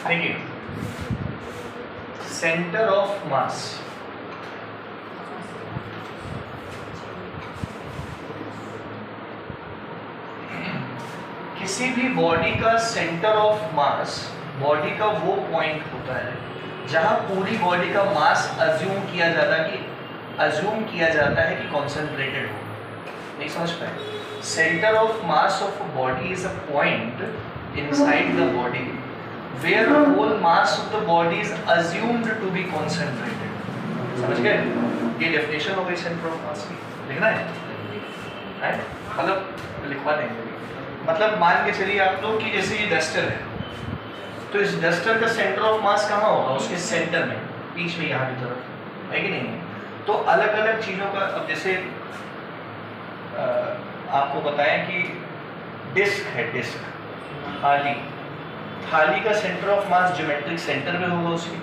देखिए, centre of मास, किसी भी बॉडी का सेंटर ऑफ मास, बॉडी का वो पॉइंट होता है जहां पूरी बॉडी का मास अज्यूम किया जाता है कि कॉन्सेंट्रेटेड हो। नहीं समझ पाए? Centre of mass of a body is a point inside the body where whole mass of the body is assumed to be concentrated. समझ गए? ये डेफिनेशन हो गई सेंटर ऑफ मास की। लिखना है? मतलब लिखवा देंगे। मतलब मान के चलिए आप लोग कि जैसे ये डस्टर है, तो इस डस्टर का सेंटर ऑफ मास कहाँ होगा? उसके सेंटर में, बीच में, यहाँ की तरफ, है कि नहीं है? तो अलग अलग चीज़ों का, अब जैसे आपको बताएं कि डिस्क है, डिस्क, थाली का centre of mass geometric centre में होगा उसकी,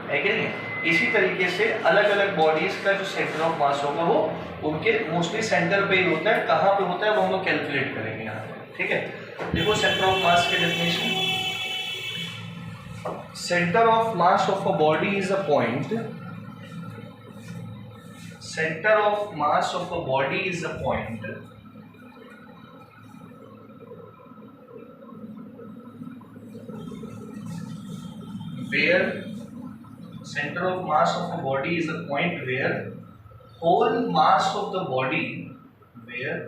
है कि नहीं? इसी तरीके से अलग अलग बॉडीज का जो सेंटर ऑफ मास होगा वो उनके मोस्टली सेंटर पे ही होता है। कहाँ पे होता है वो हम लोग कैलकुलेट करेंगे यहाँ पे। ठीक है, देखो सेंटर ऑफ मास की definition. Centre of mass of a body is a point, centre of mass of a body is a point where center of mass of a body is a point where whole mass of the body, where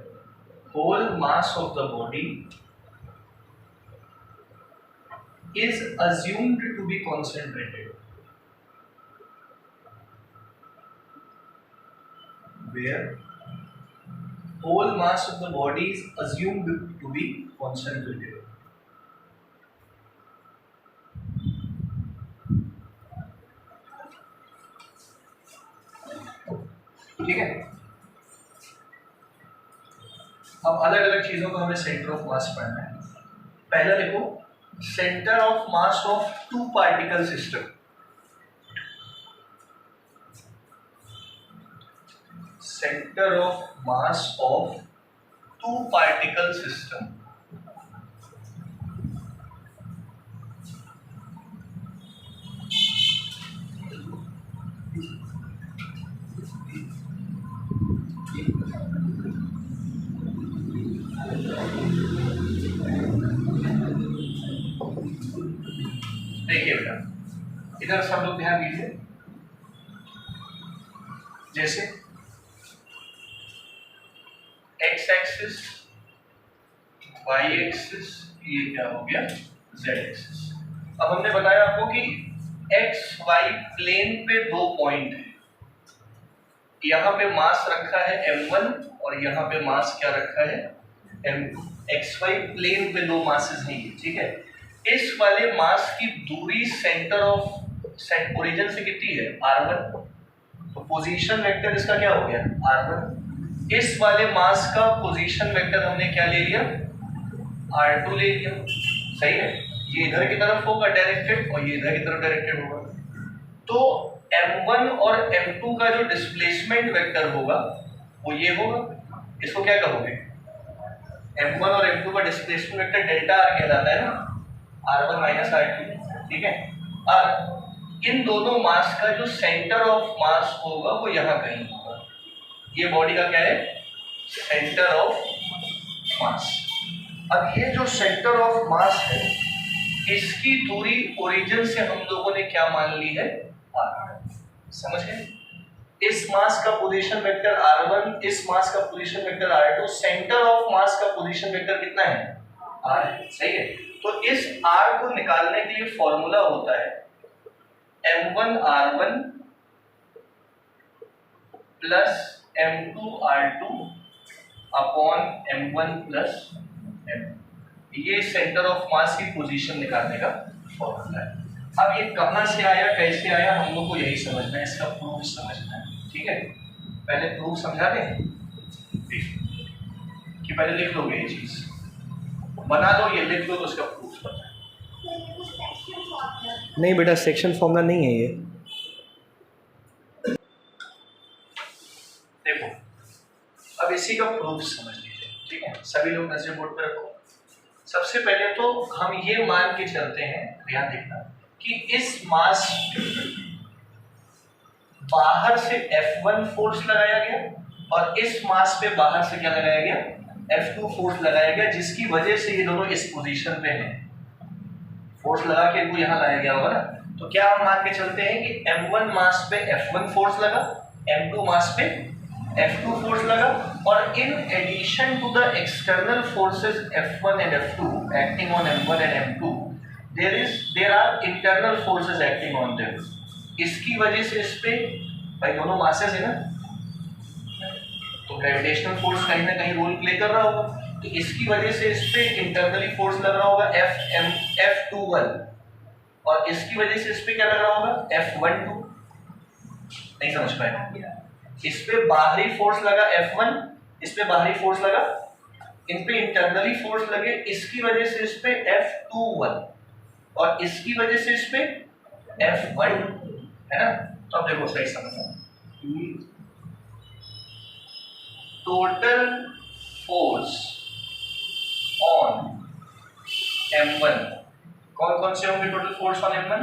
whole mass of the body is assumed to be concentrated, where whole mass of the body is assumed to be concentrated। ठीक है, अब अलग अलग चीजों का हमें centre of मास पढ़ना है। पहला देखो, centre of mass of two particle system, centre of mass of two particle system. देखिए बेटा, इधर सब लोग ध्यान दीजिए। जैसे एक्स एक्सिस, वाई एक्सिस, ये क्या हो गया? Z axis. अब हमने बताया आपको कि एक्स वाई प्लेन पे दो पॉइंट है, यहाँ पे मास रखा है m1 और यहाँ पे मास क्या रखा है? m2। एक्स वाई प्लेन पे दो मासेस हैं ये, ठीक है? इस वाले मास की दूरी सेंटर ऑफ ओरिजिन से कितनी है? r1। तो पोजीशन वेक्टर इसका क्या हो गया? r1। इस वाले मास का पोजीशन वेक्टर हमने क्या ले लिया? r2 ले लिया। सही है? ये इधर की तरफ होगा डायरेक्टेड और ये इधर की तरफ डायरेक्टेड होगा। तो m1 और m2 का जो डिस्प्लेसमेंट वेक्टर होगा वो ये होगा। इसको क्या कहोगे? m1 और m2 का डिस्प्लेसमेंट वेक्टर डेल्टा r कहलाता है ना, r1 माइनस r2। ठीक है, अब इन दोनों मास का जो सेंटर ऑफ मास होगा वो यहाँ कहीं होगा। ये बॉडी का क्या है? सेंटर ऑफ मास। अब ये जो सेंटर ऑफ मास है इसकी दूरी ओरिजिन से हम लोगों ने क्या मान ली है? r। समझ गए? इस मास का पोजीशन वेक्टर r1, इस मास का position vector r2, centre of मास का पोजीशन वेक्टर कितना है? r है। सही है? तो इस r को निकालने के लिए फॉर्मूला होता है m1 r1 plus m2 r2 upon m1 plus m। ये सेंटर ऑफ मास की पोजीशन निकालने का फॉर्मूला है। अब ये कहां से आया, कैसे आया, हम लोग को यही समझना है, इसका प्रूफ समझना है। ठीक है, पहले प्रूफ समझा दें कि पहले लिख लोगे ये चीज, बना दो, ये लिख लो तो उसका प्रूफ पता है। नहीं बेटा, सेक्शन फॉर्मूला नहीं है ये। देखो अब इसी का प्रूफ समझ लीजिए। ठीक है, सभी लोग नजर बोर्ड पर रखो। सबसे पहले तो हम ये मान के चलते हैं, ध्यान देखना, कि इस मास बाहर से F1 फोर्स लगाया गया और इस मास पे बाहर से क्या लगाया गया, F2 फोर्स लगाया गया, जिसकी वजह से ये दोनों इस पोजीशन पे हैं। फोर्स लगा के इनको यहाँ लाया गया होगा ना। तो क्या हम मान के चलते हैं कि M1 मास पे F1 फोर्स लगा, M2 मास पे F2 फोर्स लगा, और in addition to the external forces F1 and F2 acting on M1 and M2 there are internal forces acting on them। इसकी वजह से इस पे, भाई दोनों मासेस है ना, तो ग्रेविटेशनल फोर्स कहीं ना कहीं रोल प्ले कर रहा होगा, तो इसकी वजह से इस पे इंटरनली फोर्स लग रहा होगा F21, और इसकी वजह से इस पे क्या लग रहा होगा F12। नहीं समझ पाए? इस पे बाहरी फोर्स लगा F1, इस पे बाहरी फोर्स लगा, इन पे इंटरनली फोर्स लगे, इसकी वजह से इस पे F21 और इसकी वजह से इस पे F1, है ना। तो अब देखो सही समझो, टोटल फोर्स ऑन M1, कौन कौन से होंगे total force on M1?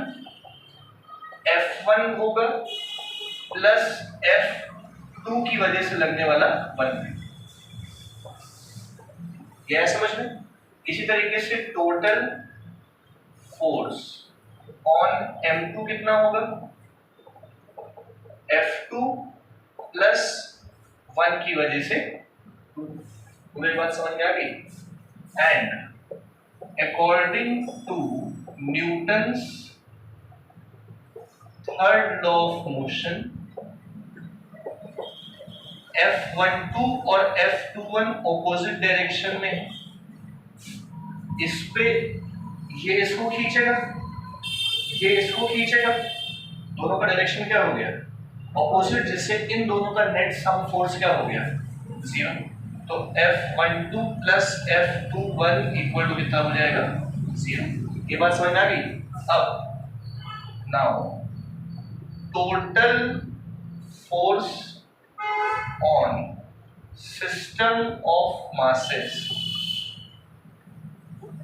F1 होगा प्लस F2 की वजह से लगने वाला 1। यह समझ में? इसी तरीके से टोटल फोर्स ऑन M2 कितना होगा? F2 प्लस 1 की वजह से 2। मेरी बात समझ में आ गई? And according to Newton's third law of motion, F12 और F21 ऑपोजिट डायरेक्शन में है। इस पे ये इसको खींचेगा, ये इसको खींचेगा, दोनों का डायरेक्शन क्या हो गया? ऑपोजिट, जिससे इन दोनों का नेट सम फोर्स क्या हो गया? 0। तो F12 plus F21 equal to कितना हो जाएगा? 0। ये बात समझ में आ गई? अब now total force on system of masses,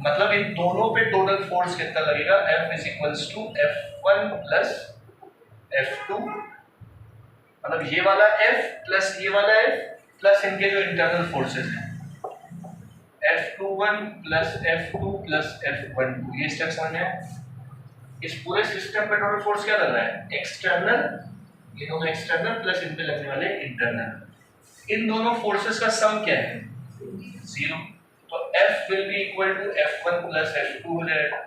मतलब इन दोनों पे टोटल फोर्स कितना लगेगा? F is equals to F1 plus F2, मतलब ये वाला F प्लस ये वाला F प्लस इनके जो इंटरनल फोर्सेस हैं F21 plus F2 plus F12। ये स्टेप समझ में आया? इस पूरे सिस्टम पे टोटल फोर्स क्या लग रहा है? एक्सटर्नल, ये दोनों एक्सटर्नल प्लस इन पे लगने वाले इंटरनल। इन दोनों फोर्सेस का सम क्या है? 0। तो F will be equal to F1 plus F2 हो जाएगा।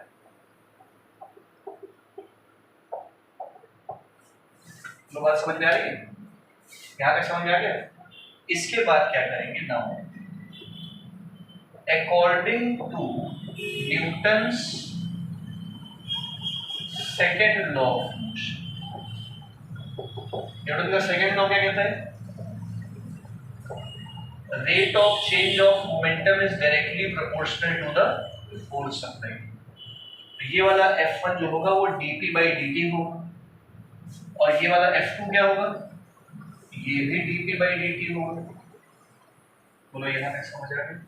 तो बात समझ में आ रही है? यहाँ तक समझ में आ गया? इसके बाद क्या करेंगे? Now according to Newton's second law of motion, Newton का सेकेंड लॉ क्या कहता है? Rate of change of momentum is directly proportional to the force applied. तो ये वाला F1 जो होगा वो dp by dt होगा, और ये वाला F2 क्या होगा? ये भी dp by dt होगा। बोलो यहाँ तक समझ आ गया?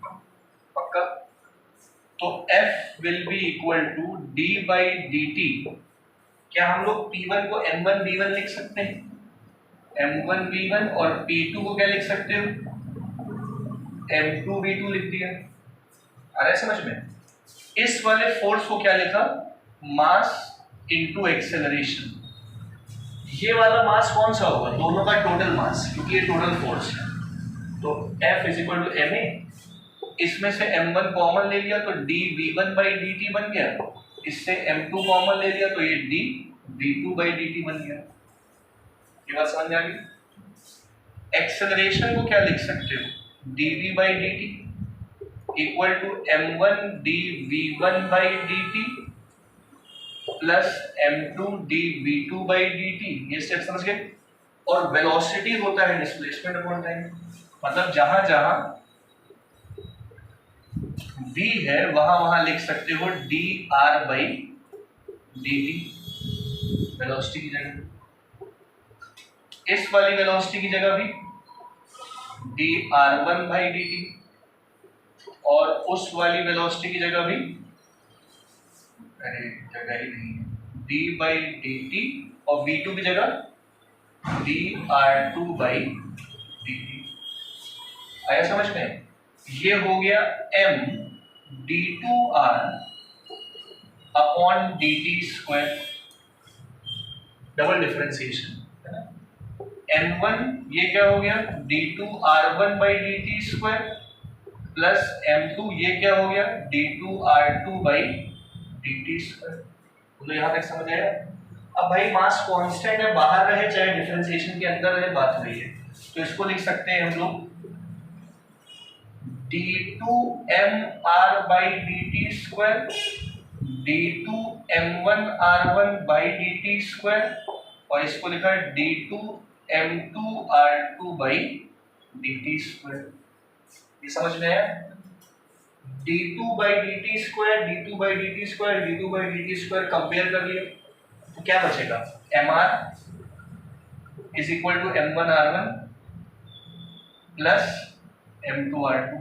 पक्का? तो F will be equal to d by dt। क्या हम लोग P1 को M1 V1 लिख सकते हैं? M1 V1, और P2 को क्या लिख सकते हो? M2 V2 लिख दिया। आ रहा है समझ में? इस वाले फोर्स को क्या लिखा? मास इनटू एक्सेलरेशन। ये वाला मास कौन सा होगा? दोनों का टोटल मास, क्योंकि ये टोटल फोर्स है। तो F is equal to ma, इसमें से M1 कॉमन ले लिया तो dV1 by dt बन गया, इससे M2 कॉमन ले लिया तो ये dV2 by dt बन गया। ये बात समझ आ गई? एक्सेलरेशन को क्या लिख सकते हो? dV by dt equal to M1 dV1 by dt plus M2 dV2 by dt। ये स्टेप समझ गए? और वेलोसिटी होता है डिस्प्लेसमेंट अपॉन टाइम, मतलब जहां जहां v है वहां वहां लिख सकते हो dr by dt वेलोसिटी की जगह। इस वाली वेलोसिटी की जगह भी dr1 by dt, और उस वाली वेलोसिटी की जगह भी, अरे जगह ही नहीं है, डी बाई डी टी, और v2 की जगह dr2/dt। आया समझ में? ये हो गया m d2r upon dt square, double differentiation. m1 ये क्या हो गया, d2r1/dt स्क्वायर प्लस m2 ये क्या हो गया, d2r2/dt स्क्वायर। तो यहाँ तक समझ आया? अब भाई मास कांस्टेंट है, बाहर रहे चाहे डिफरेंशिएशन के अंदर रहे, बात वही है। तो इसको लिख सकते हैं हम लोग d2mr/dt स्क्वायर d2m1r1/dt स्क्वायर, और इसको लिखा है d2m2r2/dt स्क्वायर। ये समझ में आया? d2/dt square d2/dt square d2/dt square compare कर लिए तो क्या बचेगा, mr is equal to m1r1 plus m2r2,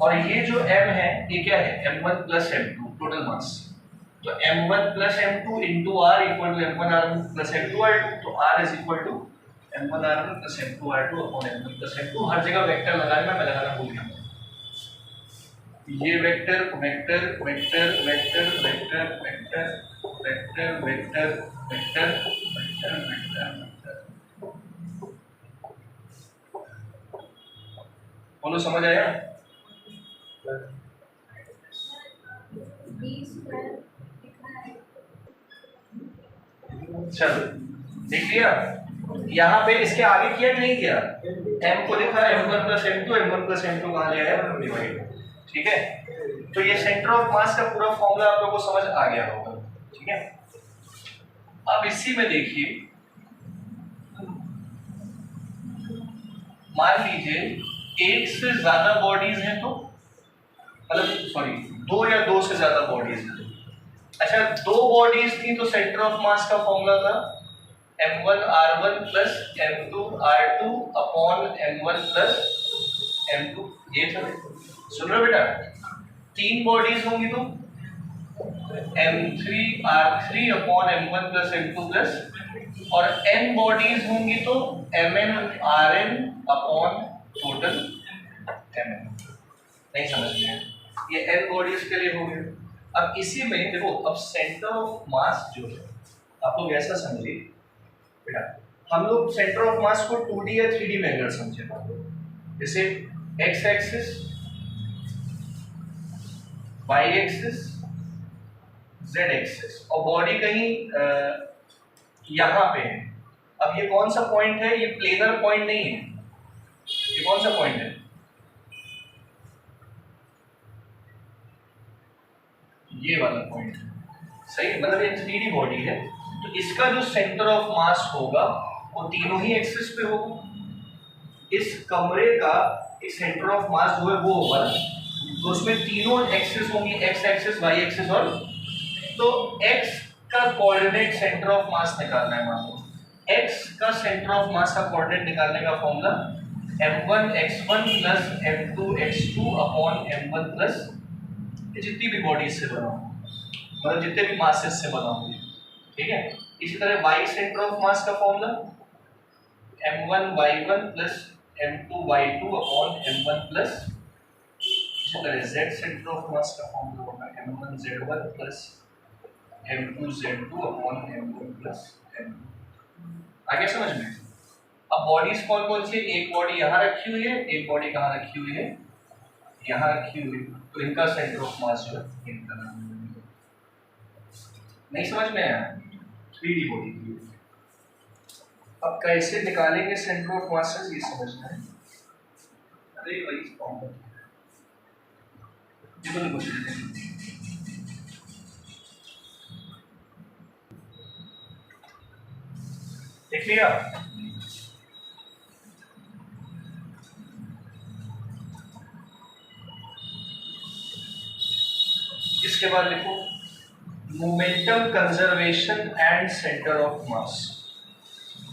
और ये जो m है ये क्या है, m1 plus m2 total mass. तो m1 plus m2 into r equal to m1r1 plus m2r2, तो r is equal to m1r1 plus m2r2 upon m1 plus m2। हर जगह वेक्टर लगाना, मैं लगाना भूल गया। ये vector vector vector vector vector vector vector vector vector vector vector, बोलो समझ आया? चलो देख लिया। यहाँ पे इसके आगे किया कि नहीं किया, m को लिखा है m1 plus m2, m1 plus m2 कहाँ ले आया, डिवाइड। ठीक है, तो ये सेंटर ऑफ मास का पूरा फॉर्मूला आप लोगों को समझ आ गया होगा। ठीक है, अब इसी में देखिए, मान लीजिए एक से ज्यादा बॉडीज हैं, तो मतलब सॉरी दो या दो से ज्यादा बॉडीज हैं। अच्छा, दो बॉडीज थी तो सेंटर ऑफ मास का फॉर्मूला था m1r1 plus m2r2 upon m1 plus m2। ये था, सुन रहे हो बेटा? तीन बॉडीज होंगी तो m3r3 upon m1 plus m2 plus, और n बॉडीज होंगी तो mn/rn अपॉन टोटल mn। नहीं समझ में आया? ये n बॉडीज के लिए हो गया। अब इसी में देखो, अब सेंटर ऑफ मास जो है, आप लोग ऐसा समझिए बेटा, हम लोग सेंटर ऑफ मास को 2D या 3D में अगर समझे, जैसे x axis, y axis, z axis, और बॉडी कहीं यहाँ पे है। अब ये कौन सा पॉइंट है, ये प्लेनर पॉइंट नहीं है, ये कौन सा पॉइंट है, ये वाला पॉइंट है। सही, मतलब ये 3D बॉडी है, तो इसका जो सेंटर ऑफ मास होगा वो तीनों ही एक्सिस पे होगा। इस कमरे का एक सेंटर ऑफ मास जो है वो होगा ना, तो उसमें तीनों एक्सिस होंगी, एक्स एक्सिस, वाई एक्सिस, और तो एक्स का कोऑर्डिनेट सेंटर ऑफ मास निकालना है। मान लो एक्स का सेंटर ऑफ मास का कोऑर्डिनेट निकालने का formula m1x1 plus m2x2 upon m1 plus जितनी भी बॉडीज से बना हो, मतलब जितने भी मासेस से बना होंगे। ठीक है, इसी तरह y सेंटर ऑफ मास का formula m1y1 plus m2y2 upon m1 plus, इसी तरह z सेंटर ऑफ मास का फॉर्मूला होगा m1z1 plus m2z2 upon m1 plus m2। आगे समझ में? अब बॉडीज कौन कौन सी, एक बॉडी यहाँ रखी हुई है, एक बॉडी कहाँ रखी हुई है, यहाँ रखी हुई, तो इनका सेंटर ऑफ मास जो है इनका नाम। नहीं समझ में आया? 3D बॉडी की। अब कैसे निकालेंगे सेंटर ऑफ मासेस, ये समझना है। अरे वही फॉर्मूला देखो, कुछ देख लिया। इसके बाद लिखो momentum conservation and centre of mass.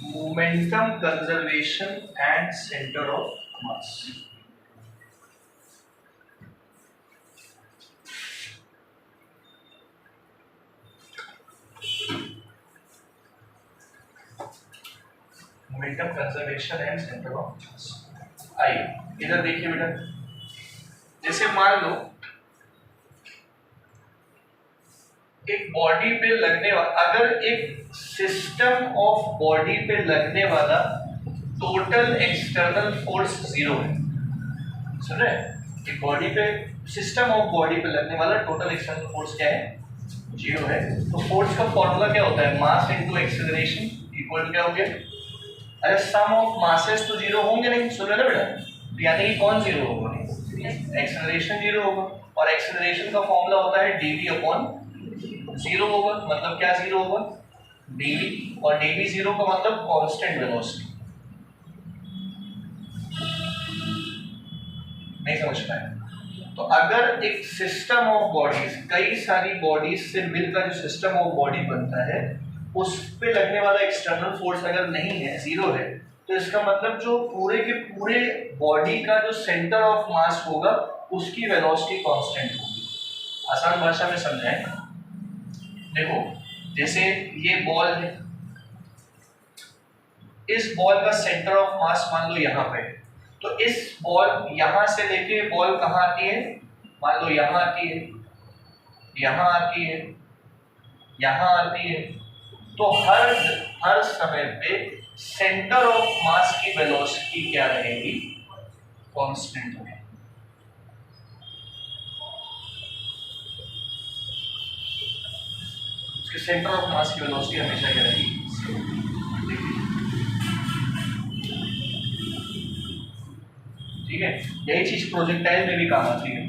Momentum conservation and centre of mass. Momentum conservation and centre of मास। आइए इधर देखिए बेटा, जैसे मान लो एक बॉडी पे लगने वाला, अगर एक सिस्टम ऑफ बॉडी पे लगने वाला टोटल एक्सटर्नल फोर्स जीरो है, सुन रहे हैं? एक बॉडी पे, सिस्टम ऑफ बॉडी पे लगने वाला टोटल एक्सटर्नल फोर्स क्या है? जीरो है। तो फोर्स का फॉर्मूला क्या होता है? Mass into acceleration equal to क्या हो गया? अरे सम ऑफ मासेस तो जीरो होंगे नहीं, सुन रहे ना बेटा? तो यानी कि कौन जीरो होगा? एक्सेलरेशन जीरो होगा, और एक्सेलरेशन का फॉर्मूला होता है dv अपॉन जीरो होगा। मतलब क्या जीरो होगा? dv, और dv जीरो का मतलब कांस्टेंट वेलोसिटी। नहीं समझ पाए? तो अगर एक सिस्टम ऑफ बॉडीज, कई सारी बॉडीज से मिलकर जो सिस्टम ऑफ बॉडी बनता है, उस पे लगने वाला एक्सटर्नल फोर्स अगर नहीं है, जीरो है, तो इसका मतलब जो पूरे के पूरे बॉडी का जो सेंटर ऑफ मास होगा उसकी वेलोसिटी कांस्टेंट होगी। आसान भाषा में समझाएं, देखो जैसे ये बॉल है, इस बॉल का सेंटर ऑफ मास मान लो यहाँ पे, तो इस बॉल यहां से लेके बॉल कहाँ आती है? मान लो यहाँ आती है, यहाँ आती है, यहाँ आती है। तो हर समय पे सेंटर ऑफ मास की वेलोसिटी क्या रहेगी? कांस्टेंट रहेगी। उसके सेंटर ऑफ मास की वेलोसिटी हमेशा क्या रहेगी? ठीक है, यही चीज प्रोजेक्टाइल में भी काम आती है।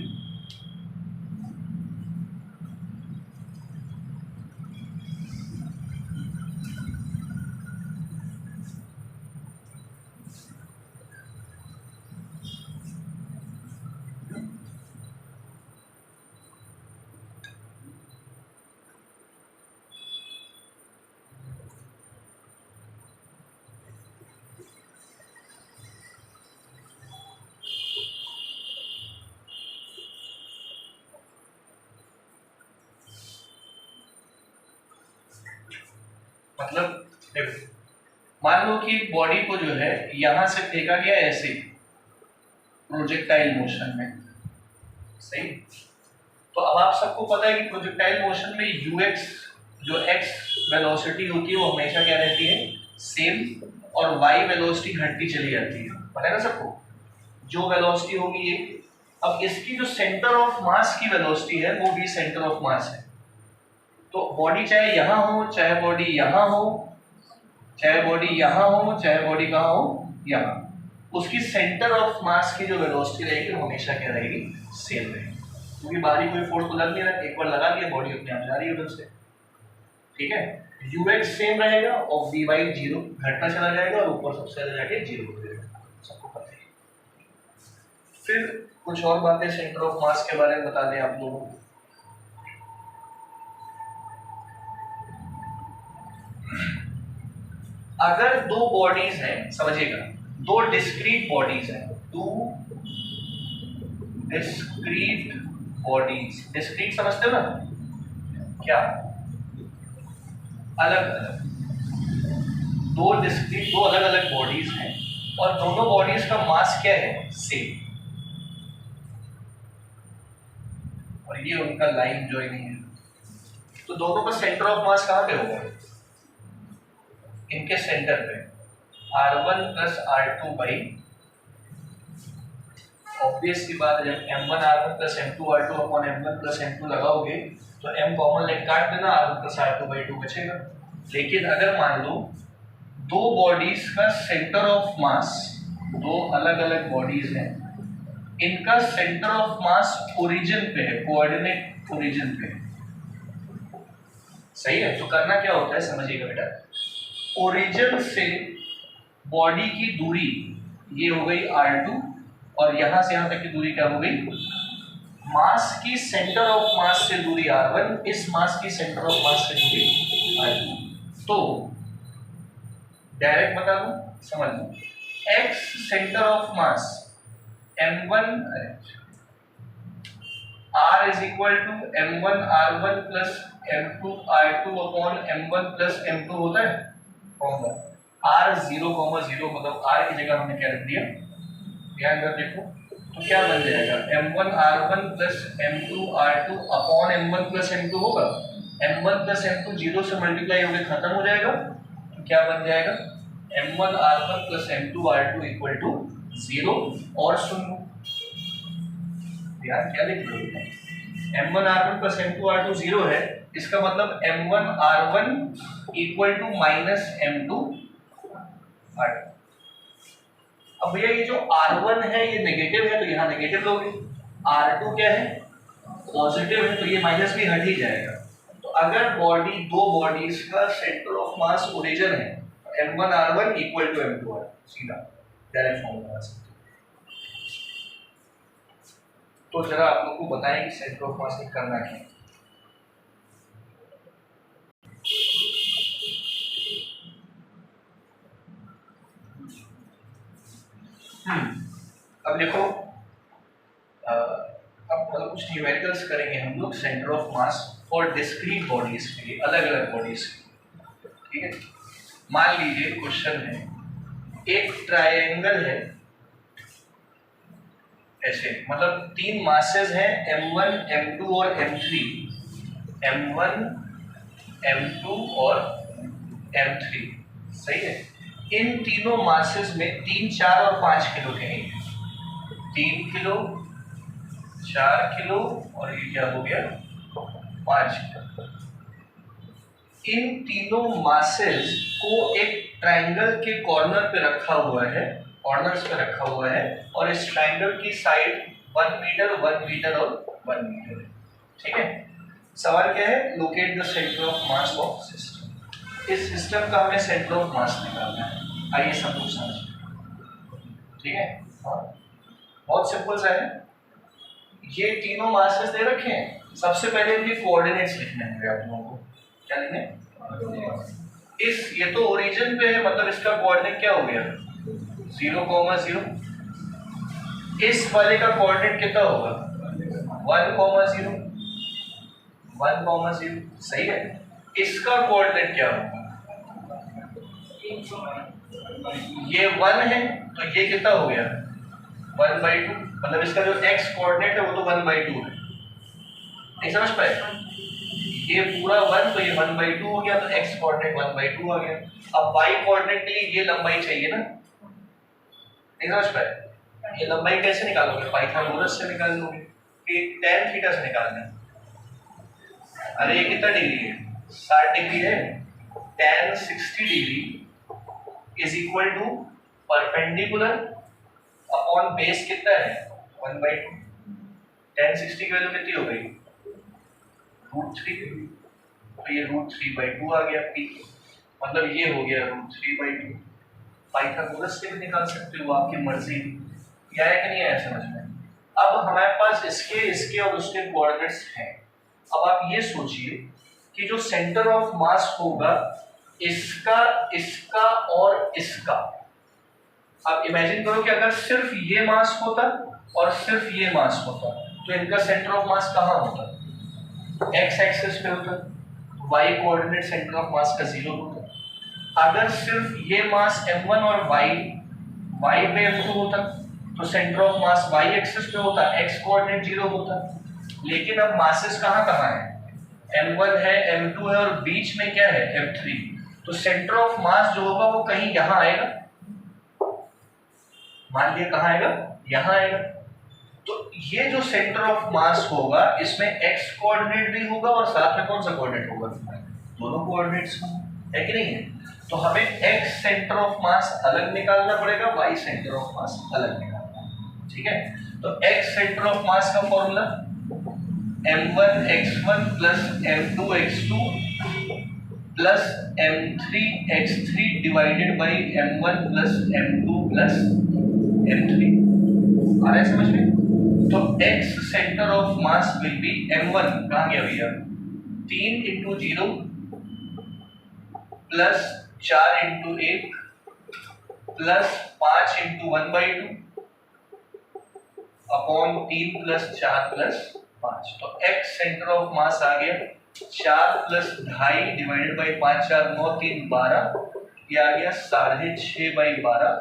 मतलब देखो, मान लो कि बॉडी को जो है यहां से फेंका गया ऐसे प्रोजेक्टाइल मोशन में, सही? तो अब आप सबको पता है कि प्रोजेक्टाइल मोशन में यूएक्स, जो एक्स वेलोसिटी होती है वो हमेशा क्या रहती है? सेम, और वाई वेलोसिटी घटती चली जाती है, पता है ना सबको? जो वेलोसिटी होगी ये, अब इसकी जो सेंटर ऑफ मास की वेलोसिटी है वो भी सेंटर ऑफ मास है। तो बॉडी चाहे यहाँ हो, चाहे बॉडी यहाँ हो, चाहे बॉडी यहाँ हो, चाहे बॉडी कहाँ हो, यहाँ, उसकी सेंटर ऑफ मास की जो वेलोसिटी रहेगी वो हमेशा क्या रहेगी? सेम रहेगी, क्योंकि बाहरी कोई फोर्स तो लग नहीं रहा, एक बार लगा दिया बॉडी अपने आप जा रही है उधर से। ठीक है, यूएक्स सेम रहेगा और वी वाई जीरो, घटता चला जाएगा और ऊपर सबसे ज्यादा जाके जीरो हो जाएगा, सबको पता है। फिर कुछ और बातें सेंटर ऑफ मास के बारे में बता दें आप लोगों को। अगर दो बॉडीज हैं, समझिएगा, दो डिस्क्रीट बॉडीज हैं, दो डिस्क्रीट बॉडीज, डिस्क्रीट समझते हो ना? क्या? अलग अलग, दो डिस्क्रीट, दो अलग अलग बॉडीज हैं और दोनों बॉडीज का मास क्या है? सेम, और ये उनका लाइन ज्वाइनिंग है। तो दोनों का सेंटर ऑफ मास कहाँ पे होगा? इनके सेंटर पे R1 plus R2 by, obvious सी बात है, जब M1 R1 plus M2 R2 upon M1 plus M2 लगाओगे तो M कॉमन लेके काट देना, R1 प्लस R2 बाई 2 बचेगा। लेकिन अगर मान लो दो बॉडीज का सेंटर ऑफ मास, दो अलग अलग बॉडीज हैं, इनका सेंटर ऑफ मास ओरिजिन पे है, कोऑर्डिनेट ओरिजिन पे है, सही है? तो करना क्या होता है समझिएगा बेटा, ओरिजिन से बॉडी की दूरी ये हो गई R2, और यहां से यहां तक की दूरी क्या हो गई? मास की सेंटर ऑफ मास से दूरी R1, इस मास की सेंटर ऑफ मास से दूरी R2। तो डायरेक्ट बता दूं, समझ लो, x centre of mass M1 R is equal to M1 R1 plus M2 R2 upon M1 plus M2 होता है फॉर्मूला। r 0,0 मतलब r की जगह हमने क्या रख दिया, ध्यान कर देखो, तो क्या बन जाएगा m1 r1 plus m2 r2 upon m1 plus m2 होगा, m1 प्लस m2 0 से मल्टीप्लाई होकर खत्म हो जाएगा, तो क्या बन जाएगा m1 r1 plus m2 r2 equal to 0। और सुन लो यार, क्या लिख रहे हो, m1 r1 plus m2 r2 0 है, इसका मतलब m1 r1 equal to minus m2 r2। अब भैया ये जो r1 है ये नेगेटिव है तो यहाँ नेगेटिव लोगे, r2 क्या है पॉजिटिव है तो ये माइनस भी हट ही जाएगा। तो अगर बॉडी, दो बॉडीज का सेंटर ऑफ मास ओरिजिन है, m1 r1 equal to m2 r2, सीधा डायरेक्ट फॉर्मूला बना सकते हो। तो जरा आप लोग को बताएं कि सेंटर ऑफ मास करना क्या है। अब देखो, अब मतलब कुछ न्यूमेरिकल्स करेंगे हम लोग centre of mass for discrete bodies के लिए, अलग अलग बॉडीज के लिए, ठीक है। मान लीजिए क्वेश्चन है, एक ट्रायंगल है ऐसे, मतलब तीन मासेस हैं m1 m2 और m3, m1 m2 और m3, सही है। इन तीनों मासेस में 3, 4 और 5 किलो के हैं, 3 किलो, 4 किलो और ये क्या हो गया 5 किलो। इन तीनों मासेस को एक ट्रायंगल के कॉर्नर पे रखा हुआ है, कॉर्नर्स पे रखा हुआ है, और इस ट्रायंगल की साइड 1 मीटर, 1 मीटर और 1 मीटर है, ठीक है। सवाल क्या है, locate the centre of mass of system. इस सिस्टम का हमें सेंटर ऑफ मास निकालना है, आइए सब लोग समझिए, ठीक है। हाँ, बहुत सिंपल सा है, ये तीनों मासेस दे रखे हैं, सबसे पहले इनके कोऑर्डिनेट्स लिखने होंगे आप लोगों को। क्या लिखने, इस ये तो ओरिजिन पे है, मतलब इसका कोऑर्डिनेट क्या हो गया 0,0। इस वाले का कोऑर्डिनेट कितना होगा 1,0, 1,0, सही है। इसका कोऑर्डिनेट क्या होगा, ये 1 है तो ये कितना हो गया 1/2, मतलब इसका जो x कोऑर्डिनेट है वो तो 1/2 है, नहीं समझ पाए। ये पूरा 1 तो ये 1/2 हो गया, तो x कोऑर्डिनेट 1/2 आ गया। अब y कोऑर्डिनेट के लिए ये लंबाई चाहिए ना, नहीं समझ पाए। ये लंबाई कैसे निकालोगे, पाइथागोरस से निकाल लोगे कि tan थीटा से निकालना है। अरे ये कितना डिग्री है 60 डिग्री है, tan 60 degree is equal to perpendicular upon base कितना है 1/2। tan 60 की वैल्यू कितनी हो गई √3, तो ये √3/2 आ गया p, मतलब ये हो गया √3/2। पाइथागोरस से भी निकाल सकते हो, आपकी मर्जी। क्या है कि नहीं आया समझ में। अब हमारे पास इसके, इसके और उसके कोऑर्डिनेट्स हैं। अब आप ये सोचिए कि जो सेंटर ऑफ मास होगा इसका, इसका और इसका, अब इमेजिन करो कि अगर सिर्फ ये मास होता और सिर्फ ये मास होता तो इनका सेंटर ऑफ मास कहाँ होता, x एक्सिस पे होता, y कोऑर्डिनेट सेंटर ऑफ मास का 0 होता। अगर सिर्फ ये मास m1 और y पे m2 होता तो centre of mass y axis पे होता, x कोऑर्डिनेट 0 होता। लेकिन अब मासेस कहाँ कहाँ है, m1 है, m2 है और बीच में क्या है m3, तो सेंटर ऑफ मास जो होगा वो कहीं यहाँ आएगा, मान लिया कहाँ आएगा, यहाँ आएगा। तो ये जो सेंटर ऑफ मास होगा इसमें x कोऑर्डिनेट भी होगा और साथ में कौन सा कोऑर्डिनेट होगा, दोनों कोऑर्डिनेट्स है कि नहीं है। तो हमें x सेंटर ऑफ मास अलग निकालना पड़ेगा, y सेंटर ऑफ मास अलग निकालना है, ठीक है। तो x सेंटर ऑफ मास का formula m1x1 plus m2x2 plus m3x3 divided by m1 plus m2 plus m3। आ रहा है समझ में। तो x centre of mass will be m1, कहाँ गया भैया 3 × 0 plus 4 × 1 plus 5 × 1/2 upon 3 plus 4 plus 5। तो x सेंटर ऑफ मास आ गया 4 प्लस 2.5 डिवाइडेड बाई 5, 4, 9, 3, 12 ये आ गया 6.5/12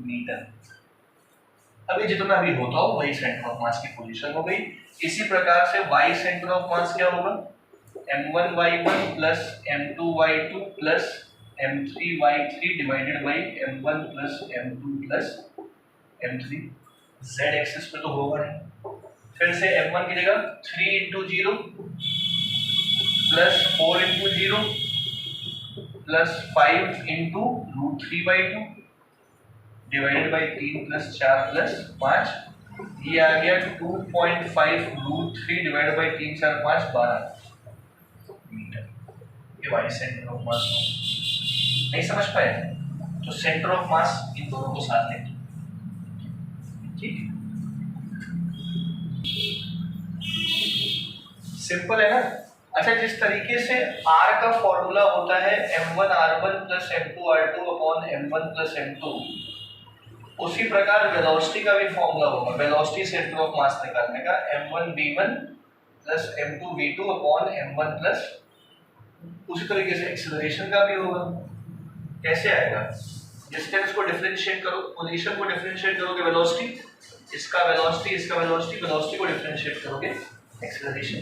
मीटर। अभी जितना भी होता हो वही सेंटर ऑफ मास की पोजीशन हो गई। इसी प्रकार से y सेंटर ऑफ मास क्या होगा, m1y1 plus m2y2 plus m3y3 divided by m1 plus m2 plus m3। z axis पे तो होगा नहीं, फिर से m1 की जगह 3 into 0 plus 4 into 0 plus 5 into √3/2 divided by 3 plus 4 plus 5। ये आ गया 2.5 √3 डिवाइडेड बाई 3 4 5 12 मीटर। ये वाई सेंटर ऑफ मास नहीं समझ पाए तो सेंटर ऑफ मास इन दोनों को साथ लेंगे, ठीक है, सिंपल है ना। अच्छा, जिस तरीके से R का फॉर्मूला होता है m1r1 plus m2r2 upon m1 plus m2, उसी प्रकार वेलोसिटी का भी फॉर्मूला होगा, वेलोसिटी सेंटर ऑफ मास निकालने का m1v1 plus m2v2 upon m1 plus, उसी तरीके से एक्सेलरेशन का भी होगा। कैसे आएगा, जिस टाइम इसको डिफरेंशिएट करो, पोजीशन को डिफरेंशिएट करोगे वेलोसिटी, इसका वेलोसिटी इसका वेलोसिटी, वेलोसिटी को डिफरेंशिएट करोगे एक्सेलरेशन।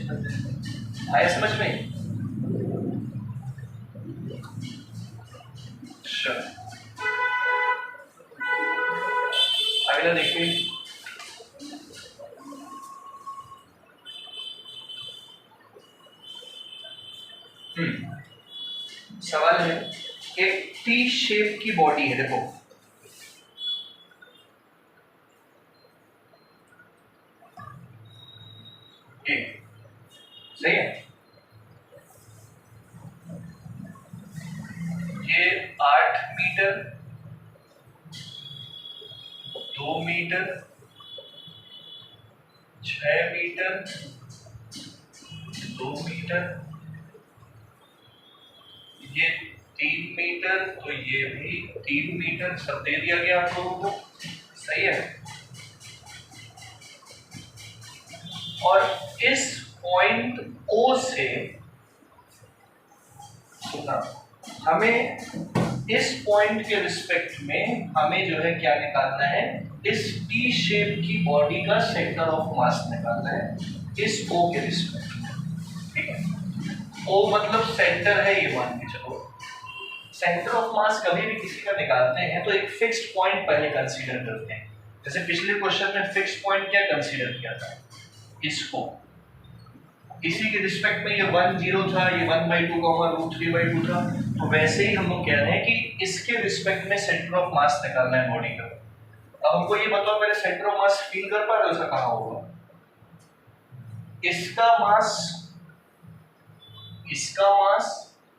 आया समझ में? अगला देखिए, सवाल है, एक टी शेप की बॉडी है, देखो सही है, ये 8 मीटर 2 मीटर 6 मीटर 2 मीटर, ये 3 मीटर, तो ये भी 3 मीटर, सब दे दिया गया आप लोगों को, सही है। और इस पॉइंट O से हमें इस पॉइंट के रिस्पेक्ट में हमें जो है क्या निकालना है, इस टी शेप की बॉडी का सेंटर ऑफ मास निकालना है इस O के रिस्पेक्ट में, ठीक है। O मतलब सेंटर है, ये मान के चलो। सेंटर ऑफ मास कभी भी किसी का निकालते हैं तो एक फिक्स्ड पॉइंट पहले कंसीडर करते हैं। जैसे पिछले क्वेश्चन में फिक्स्ड पॉइंट क्या कंसीडर किया था, इसको, इसी के रिस्पेक्ट में ये 1 0 था, ये 1/2 √3/2 था, तो वैसे ही हम लोग कह रहे हैं कि इसके रिस्पेक्ट में सेंटर ऑफ मास निकालना है बॉडी का। अब हमको ये बताओ, पहले सेंटर ऑफ मास फील कर पा रहे हो, ऐसा कहाँ होगा, इसका मास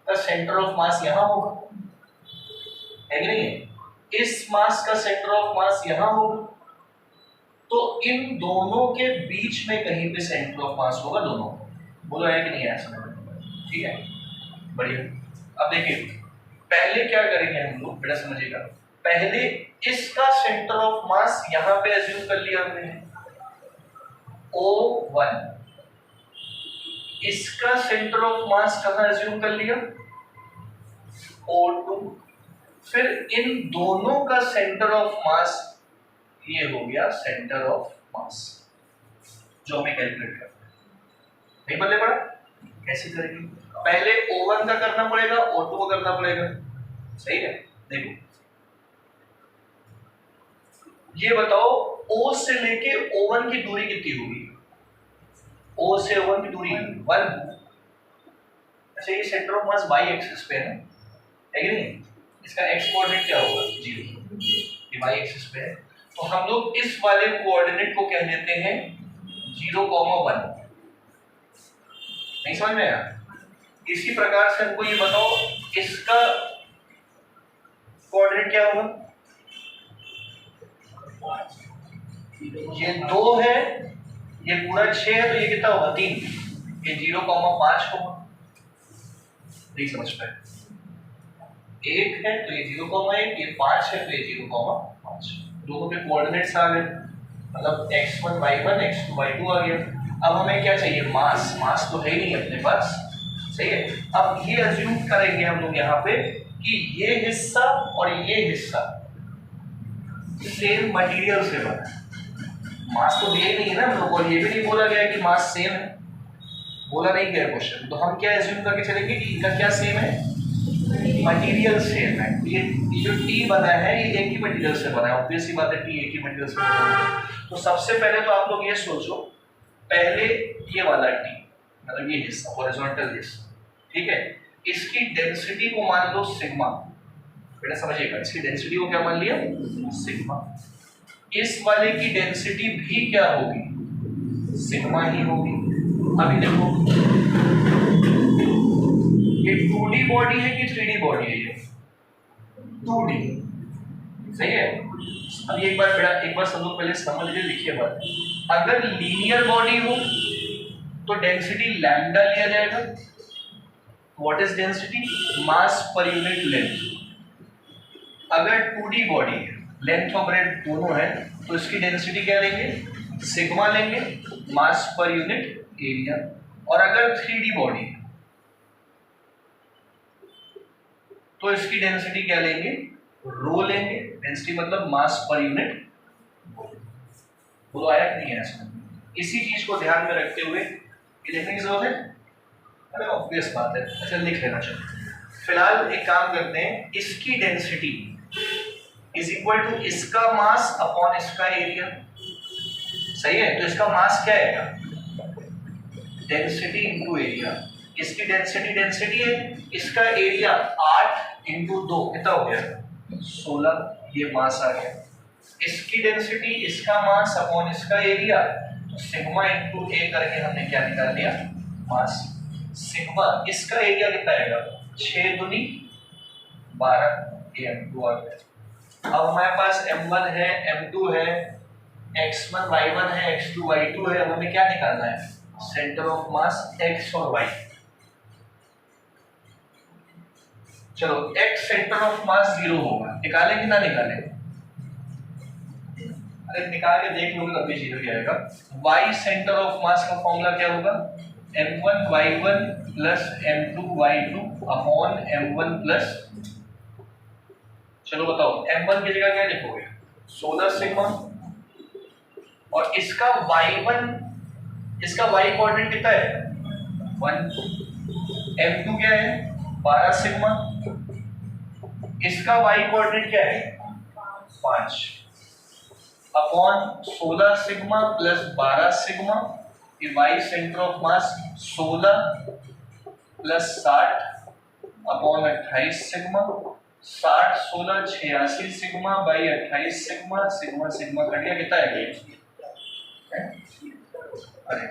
का सेंटर ऑफ मास यहाँ होगा, है कि नहीं है, इस मास का सेंटर ऑफ मास यहाँ होगा, तो इन दोनों के बीच में कहीं पे सेंटर ऑफ मास होगा, दोनों, बोलो है कि नहीं है, ठीक है, बढ़िया। अब देखिए, पहले क्या करेंगे हम लोग, बेटा समझिएगा, पहले इसका सेंटर ऑफ मास यहां पे अज्यूम कर लिया हमने O1, इसका सेंटर ऑफ मास कहां अज्यूम कर लिया, O2, फिर इन दोनों का सेंटर ऑफ मास ये हो गया सेंटर ऑफ मास, जो हमें कैलकुलेट करना है। नहीं बदले पड़ा, कैसे करेंगे, पहले O1 का करना पड़ेगा, O2 का करना पड़ेगा, सही है। देखो ये बताओ, O से लेके O1 की दूरी कितनी होगी, O से O1 की दूरी 1। अच्छा, ये centre of mass y axis पे है कि नहीं, इसका x कोऑर्डिनेट क्या होगा 0, ये y एक्सिस पे है, तो हम लोग इस वाले कोऑर्डिनेट को कह देते हैं 0,1। नहीं समझ में आया? इसी प्रकार से हमको ये बताओ, इसका कोऑर्डिनेट क्या होगा, ये 2 है, ये पूरा 6 है, तो ये कितना होगा 3, ये 0,5 होगा। नहीं समझ पाए, 1 है तो ये 0,1, ये 5 है तो ये 0,5, दोनों के कोऑर्डिनेट्स आ गए, मतलब x1 y1 x2 y2 आ गया। अब हमें क्या चाहिए, मास, मास तो है ही नहीं अपने पास, सही है। अब ये अज्यूम करेंगे हम लोग यहाँ पे कि ये हिस्सा और ये हिस्सा सेम मटेरियल से बना है। मास तो दिया ही नहीं है ना हम लोग, और ये भी नहीं बोला गया है कि मास सेम है, बोला नहीं गया क्वेश्चन। तो हम क्या एज्यूम करके चलेंगे कि इनका क्या सेम है, मटेरियल सेम है। ये जो टी बना है ये एक ही मटेरियल से बना है, ऑब्वियस सी बात है टी एक ही मटेरियल से बना है। तो सबसे पहले तो आप लोग ये सोचो, पहले ये वाला टी मतलब ये हिस्सा हॉरिजॉन्टल हिस्सा, ठीक है, इसकी डेंसिटी को मान लो सिग्मा। बेटा समझिएगा, इसकी डेंसिटी को क्या मान लिया, सिग्मा। इस वाले की डेंसिटी भी क्या होगी, सिग्मा ही होगी। अभी देखो ये 2D बॉडी है कि 3D बॉडी है, ये 2D, सही है। अब एक बार सब लोग पहले समझ लीजिए, लिखिए बात। अगर लीनियर बॉडी हो तो डेंसिटी लैम्डा लिया जाएगा। What is density, mass per unit length. अगर 2D बॉडी है, लेंथ और ब्रेड्थ दोनों है, तो इसकी डेंसिटी क्या लेंगे, सिग्मा लेंगे, मास पर यूनिट एरिया। और अगर 3D बॉडी है तो इसकी डेंसिटी क्या लेंगे, रो लेंगे। डेंसिटी मतलब मास पर यूनिट। बोलो आया कि नहीं आया। इसी चीज को ध्यान में रखते हुए ये देखने की जरूरत है, अरे ऑब्वियस बात है, अच्छा लिख लेना चाहिए। फिलहाल एक काम करते हैं, इसकी डेंसिटी इज इक्वल टू इसका मास अपॉन इसका एरिया, सही है। तो इसका मास क्या आएगा, डेंसिटी इंटू एरिया। इसकी डेंसिटी है, इसका एरिया 8 इंटू 2 कितना हो गया, 16, ये मास आ गया। इसकी डेंसिटी, इसका मास अपॉन इसका एरिया, तो सिग्मा इंटू ए करके हमने क्या निकाल दिया, मास। सिग्मा, इसका एरिया कितना आएगा, 6 दूनी 12, ये m2 आ गया। अब हमारे पास m1 है, m2 है, x1 y1 है, x2 y2 है। अब हमें क्या निकालना है, सेंटर ऑफ मास x और y। चलो x सेंटर ऑफ मास 0 होगा, निकालें कि ना निकालें, अरे निकाल के देख लोगे तब भी 0 ही आएगा। y सेंटर ऑफ मास का फॉर्मूला क्या होगा, m1 y1 plus m2 y2 upon m1 plus, चलो बताओ m1 की जगह क्या लिखोगे, 16 सिग्मा, और इसका y1, इसका y कोऑर्डिनेट कितना है, 1, m2 क्या है 12 सिग्मा, इसका y कोऑर्डिनेट क्या है 5, अपॉन 16 सिग्मा प्लस 12 सिग्मा, ये y centre of mass 16 plus 60 upon 28 sigma, 60 16 86 sigma by 28 sigma, sigma sigma cut गया, कितना है, अरे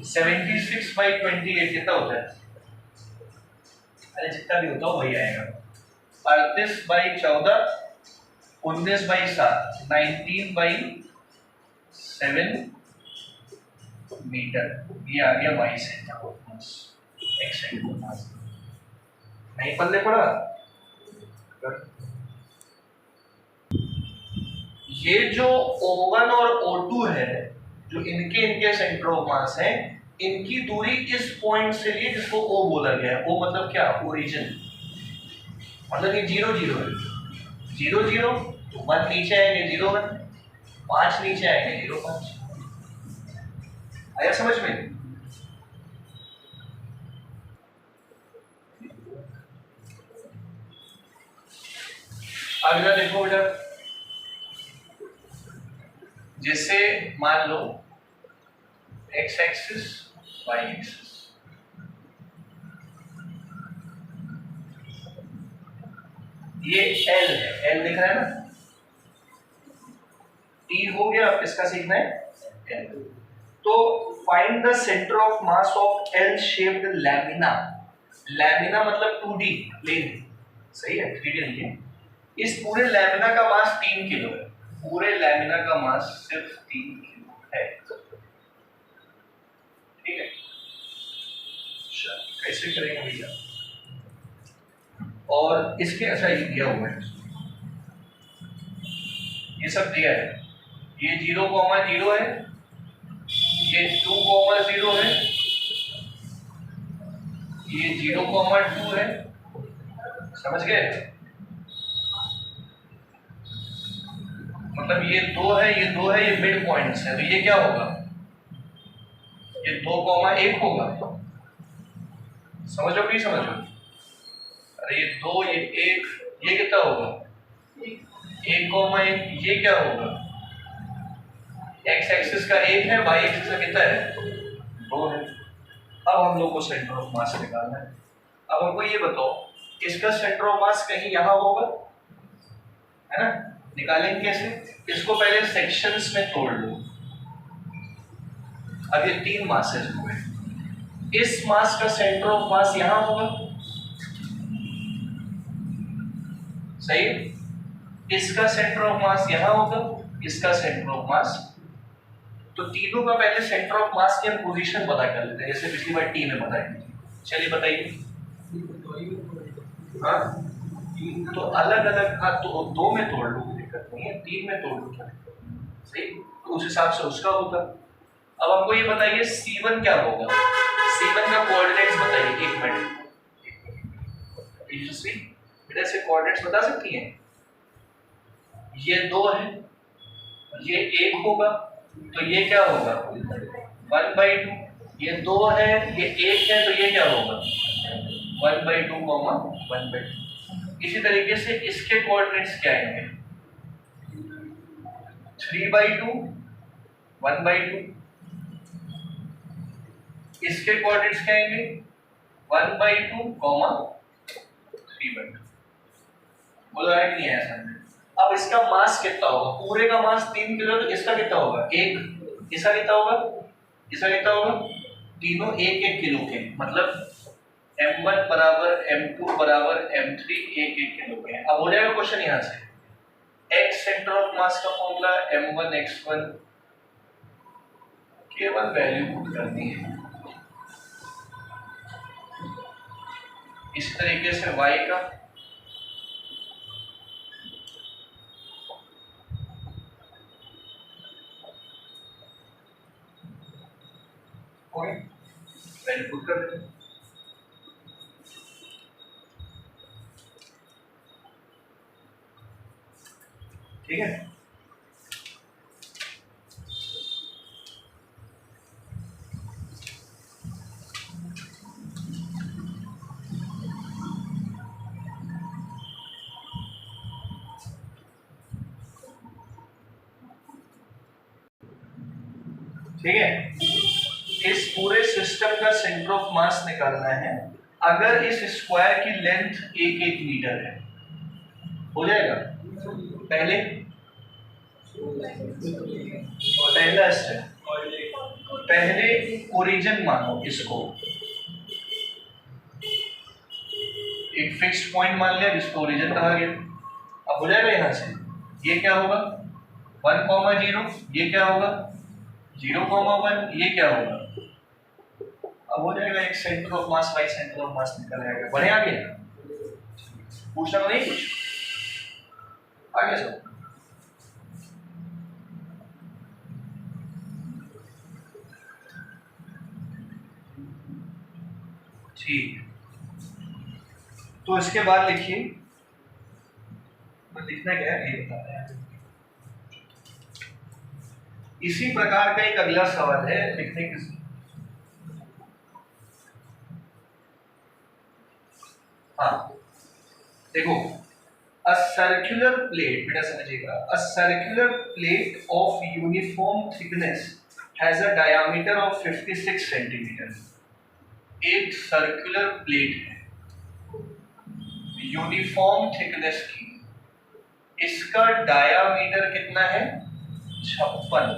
76 बाई 28 कितना होता है, अरे जितना भी होता हो वही आएगा। 38 बाई 14, 19 बाई 7, 19 बाई 7 मीटर, ये आ गया y centre of mass, x centre of मास। नहीं पल्ले पड़ा, ये जो O1 और O2 है, जो इनके सेंटर ऑफ मास है, इनकी दूरी इस पॉइंट से लिए जिसको O बोला गया है। O मतलब क्या, ओरिजिन, मतलब ये 0 0 है, 0 0, 1 नीचे आएंगे 0 1, 5 नीचे आएंगे 0 5। आया समझ में, अगला देखो बेटा, जैसे मान लो x एक्सिस y एक्सिस, ये L है, L दिख रहा है ना, T हो गया, अब इसका सीखना है L। तो find the centre of mass of L shaped lamina, lamina मतलब 2D प्लेन, सही है, 3D नहीं है। इस पूरे लैमिना का मास 3 किलो है, पूरे लैमिना का मास सिर्फ 3 किलो है, ठीक है। अच्छा कैसे करेंगे भैया, और इसके अच्छा ये दिया हुआ है, ये सब दिया है, ये 0,0 है, ये 2,0 है, ये 0,2 है, समझ गए? मतलब ये दो है, ये दो है, ये मिड पॉइंट्स है, तो ये क्या होगा? ये 2,1 होगा। समझो कि नहीं समझो? अरे ये 2, ये 1, ये कितना होगा? 1,1। ये क्या होगा? एक्स एक्सिस का 1 है, वाई एक्सिस का कितना है? 2 है। अब हम लोग को सेंटर ऑफ मास निकालना है। अब हमको ये बताओ, इसका सेंटर ऑफ मास कहीं यहाँ होगा, है ना? निकालेंगे कैसे? इसको पहले सेक्शंस में तोड़ लो। अब ये 3 मासेस हुए, इस मास का सेंटर ऑफ मास यहां होगा, सही? इसका सेंटर ऑफ मास यहां होगा, इसका सेंटर ऑफ मास। तो तीनों का पहले सेंटर ऑफ मास की हम पोजीशन पता कर लेते हैं, जैसे पिछली बार टी में बताई। चलिए बताइए। हाँ, तो अलग अलग, हाँ तो 2 में तोड़ लो, कोई दिक्कत नहीं है, 3 में तोड़ लो, सही? तो उस हिसाब से उसका होगा। अब हमको ये बताइए C1 क्या होगा? C1 का कोऑर्डिनेट्स बताइए, एक मिनट। बेटा से कोऑर्डिनेट्स बता सकती हैं? ये 2 है, ये 1 होगा, तो ये क्या होगा? 1/2। ये 2 है, ये 1 है, तो ये क्या होगा? 1/2, 1/2। इसी तरीके से इसके कोऑर्डिनेट्स क्या आएंगे? 3/2, 1/2। इसके कोऑर्डिनेट्स क्या आएंगे? 1/2, 3/2। बोलो है कि नहीं है समझ? अब इसका मास कितना होगा? पूरे का मास 3 किलो, तो इसका कितना होगा? 1। इसका कितना होगा? इसका कितना होगा? तीनों 1-1 किलो के, मतलब m1 बराबर m2 बराबर m3 1-1 किलो के। अब हो जाएगा क्वेश्चन यहां से, x सेंटर ऑफ मास का फॉर्मूला m1 x1, केवल वैल्यू पुट करनी है। इस तरीके से y का वैल्यू पुट कर देंगे। ठीक है, ठीक है। इस पूरे सिस्टम का सेंटर ऑफ मास निकालना है। अगर इस स्क्वायर की लेंथ 1-1 मीटर है, हो जाएगा? पहले पहला स्टेप, पहले ओरिजिन मानो, इसको एक फिक्स्ड पॉइंट मान लिया जिसको ओरिजिन कहा गया। अब हो जाएगा यहां से, ये क्या होगा? 1,0, ये क्या होगा? 0,1, ये क्या होगा? अब हो जाएगा एक centre of mass by centre of मास निकल जाएगा। बढ़िया, आगे पूछना तो नहीं कुछ? आगे सब ठीक। तो इसके बाद लिखिए, लिखना क्या है ये बताते हैं। इसी प्रकार का एक अगला सवाल है, लिखने की। हाँ देखो, अ सर्कुलर प्लेट, बेटा समझिएगा, a circular plate of uniform thickness has a diameter of 56 centimetre. एक सर्कुलर प्लेट है यूनिफॉर्म थिकनेस की, इसका डायामीटर कितना है? 56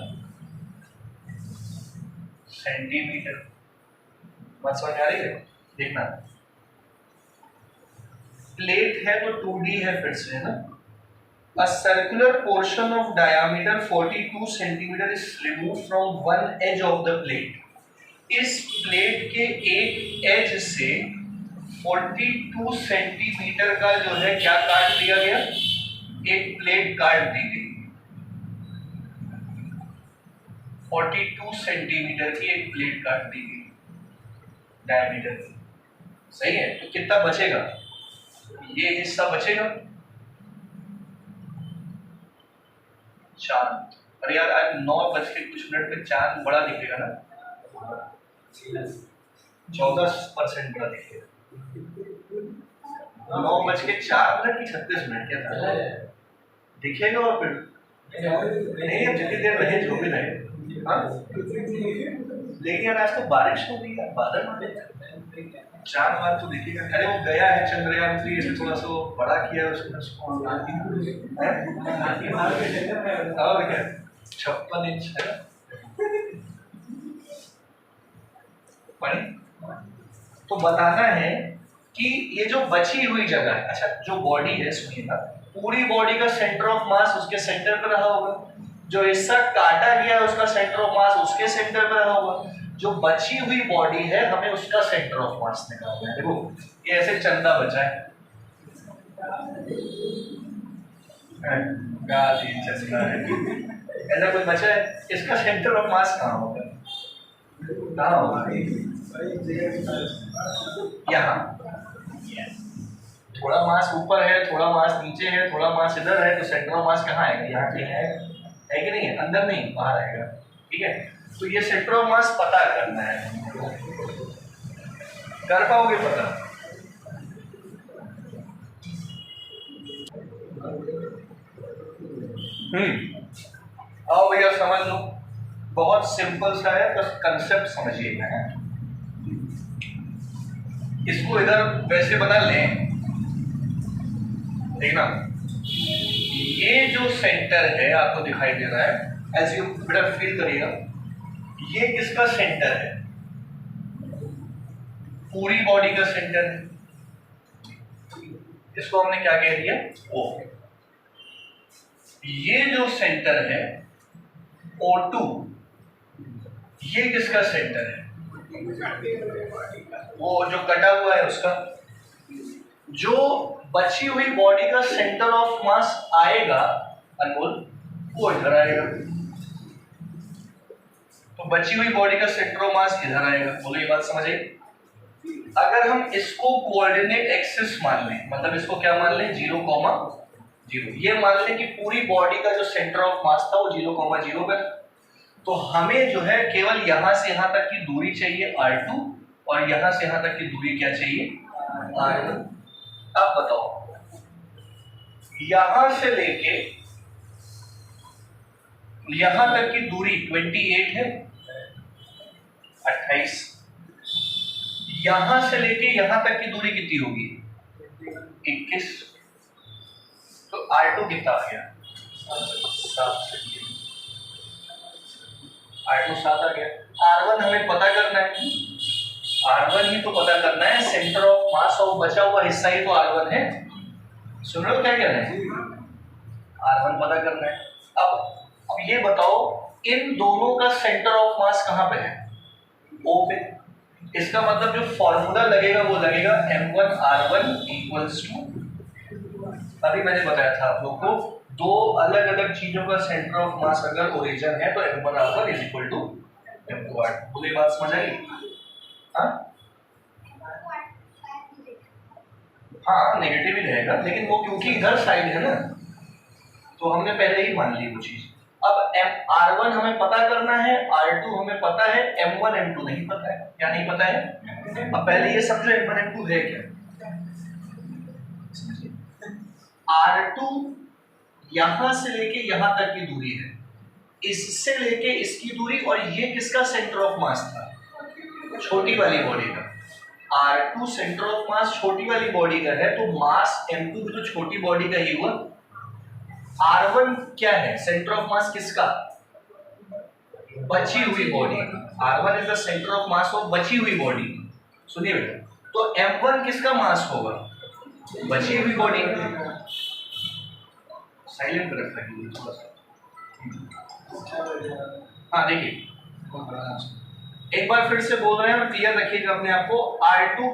सेंटीमीटर। बात समझ आ रही है? देखना, प्लेट है तो 2D है, फिर से है ना। A circular portion of diameter 42 centimetre is removed from one edge of the plate. इस प्लेट के एक एज से 42 सेंटीमीटर का जो है क्या काट दिया गया? एक प्लेट काट दी गई। 42 सेंटीमीटर की एक प्लेट काट दी गई डायमीटर, सही है? तो कितना बचेगा? ये हिस्सा बचेगा चांद। अरे यार आज 9:00 पे चांद बड़ा दिखेगा ना, 14% बड़ा दिखेगा। 9:04 की 36 क्या था दिखेगा। और फिर नहीं, अब जितनी देर रहे जो भी रहे। हाँ लेकिन यार आज तो बारिश हो गई यार, बादल आ गए, 4 बार तो दिखेगा। अरे वो गया है चंद्रयान 3, इसे थोड़ा सा बड़ा किया है उसको और क्या 56 इंच है पढ़े। तो बताना है कि ये जो बची हुई जगह है, अच्छा जो बॉडी है सुनिएगा, पूरी बॉडी का सेंटर ऑफ मास उसके सेंटर पर रहा होगा, जो हिस्सा काटा गया है उसका सेंटर ऑफ मास उसके सेंटर पर रहा होगा, जो बची हुई बॉडी है हमें उसका सेंटर ऑफ मास निकालना है। देखो ये ऐसे चंदा बचा है, गाली चंदा है, ऐसा कोई बचा है, इसका सेंटर ऑफ मास कहाँ होगा? कहाँ होगा? यहाँ। थोड़ा मास ऊपर है, थोड़ा मास नीचे है, थोड़ा मास इधर है, तो सेंटर ऑफ मास कहाँ आएगा? यहाँ पे है कि नहीं है? अंदर नहीं, बाहर आएगा। ठीक है, तो ये सेंटर ऑफ मास पता करना है। कर पाओगे पता? आओ भैया समझ लो, बहुत सिंपल सा है, बस कंसेप्ट समझिएगा। इसको इधर वैसे बना लें, देखना ये जो सेंटर है आपको दिखाई दे रहा है, ऐसे बेटा फील करिएगा, ये किसका सेंटर है? पूरी बॉडी का सेंटर है। इसको हमने क्या कह दिया? O। ये जो सेंटर है O2, ये किसका सेंटर है? वो जो कटा हुआ है उसका। जो बची हुई बॉडी का सेंटर ऑफ मास आएगा अनमोल, वो इधर आएगा। तो बची हुई बॉडी का सेंटर ऑफ मास इधर आएगा। बोलो ये बात समझ आई? अगर हम इसको कोऑर्डिनेट एक्सिस मान लें, मतलब इसको क्या मान लें? 0,0। ये मान लें कि पूरी बॉडी का जो सेंटर ऑफ मास था वो 0,0 पर, तो हमें जो है केवल यहां से यहां तक की दूरी चाहिए R2, और यहां से यहां तक की दूरी क्या चाहिए? R1। अब बताओ, यहां से लेके यहां तक की दूरी 28 है, 28। यहां से लेके यहां तक की दूरी कितनी होगी? 21। तो R2 कितना आ गया? 7। R2 7 आ गया। R1 हमें पता करना है, R1 ही तो पता करना है, सेंटर ऑफ मास और बचा हुआ हिस्सा ही तो R1 है। सुन रहे हो क्या कह रहे हैं? R1 पता करना है। अब ये बताओ, इन दोनों का सेंटर ऑफ मास कहां पे है? O पे। इसका मतलब जो फॉर्मूला लगेगा वो लगेगा M1R1 इक्वल्स टू, अभी मैंने बताया था आप लोग को, दो अलग अलग चीजों का सेंटर ऑफ मास अगर ओरिजिन है तो M1R1 is equal to M2R2। पूरी बात समझ आई? हाँ नेगेटिव ही रहेगा, लेकिन वो क्योंकि इधर साइड है ना, तो हमने पहले ही मान ली वो चीज। अब R1 हमें पता करना है, R2 हमें पता है, M1 M2 नहीं पता है। क्या नहीं पता है? अब पहले ये समझो M1 M2 है क्या। R2 यहां से लेके यहां तक की दूरी है, इससे लेके इसकी दूरी, और ये किसका सेंटर ऑफ मास था? छोटी वाली बॉडी का। R2 सेंटर ऑफ मास छोटी वाली बॉडी का है, तो मास M2 भी तो छोटी बॉडी का ही हुआ। R1 क्या है? सेंटर ऑफ मास किसका? बची हुई body. R1 is the centre of mass of बची हुई बॉडी। सुनिए बेटा, तो M1 किसका मास होगा? बची हुई बॉडी। साइलेंट कर रखा है थोड़ा सा। हाँ देखिए, एक बार फिर से बोल रहे हैं, क्लियर रखिएगा अपने आप को। R2